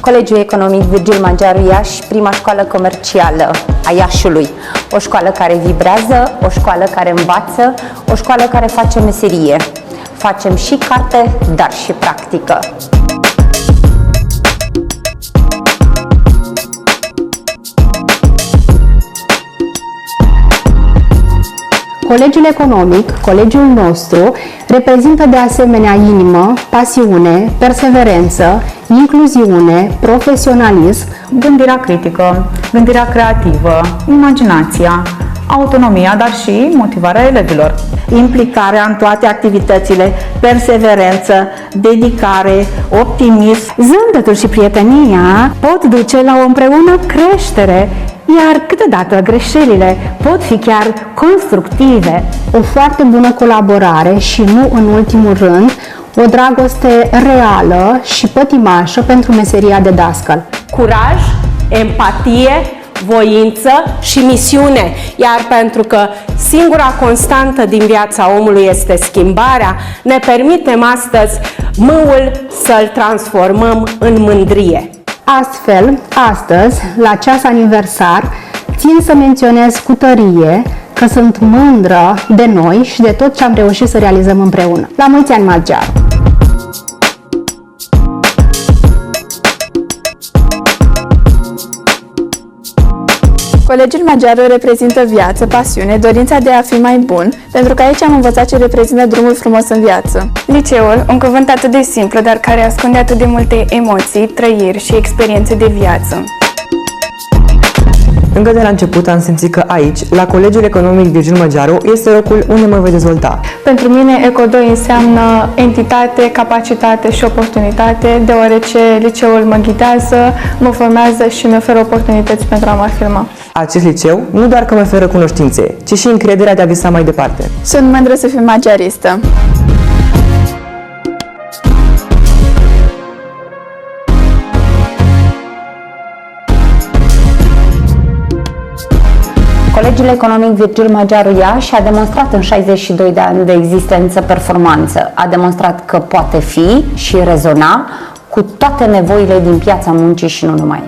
Colegiul Economic Virgil Magiaru Iași, prima școală comercială a Iașului. O școală care vibrează, o școală care învață, o școală care face meserie. Facem și carte, dar și practică. Colegiul Economic, colegiul nostru, reprezintă de asemenea inimă, pasiune, perseverență, incluziune, profesionalism, gândirea critică, gândirea creativă, imaginația, autonomia, dar și motivarea elevilor. Implicarea în toate activitățile, perseverență, dedicare, optimism. Zâmbetul și prietenia pot duce la o împreună creștere, iar câteodată greșelile pot fi chiar constructive. O foarte bună colaborare și, nu în ultimul rând, o dragoste reală și pătimașă pentru meseria de dascăl. Curaj, empatie, voință și misiune, iar pentru că singura constantă din viața omului este schimbarea, ne permitem astăzi mâul să-l transformăm în mândrie. Astfel, astăzi, la ceas aniversar, țin să menționez cu tărie că sunt mândră de noi și de tot ce am reușit să realizăm împreună. La mulți ani, Magiaru! Colegiul Magiaru reprezintă viață, pasiune, dorința de a fi mai bun, pentru că aici am învățat ce reprezintă drumul frumos în viață. Liceul, un cuvânt atât de simplu, dar care ascunde atât de multe emoții, trăiri și experiențe de viață. Încă de la început am simțit că aici, la Colegiul Economic Virgil Magiaru, este locul unde mă voi dezvolta. Pentru mine, ECO2 înseamnă entitate, capacitate și oportunitate, deoarece liceul mă ghidează, mă formează și mi oferă oportunități pentru a mă afirma. Acest liceu nu doar că mă oferă cunoștințe, ci și încrederea de a visa mai departe. Sunt mândră să fiu magiaristă. Colegiul Economic Virgil Magiaru Iași a demonstrat în 62 de ani de existență performanță. A demonstrat că poate fi și rezona cu toate nevoile din piața muncii și nu numai.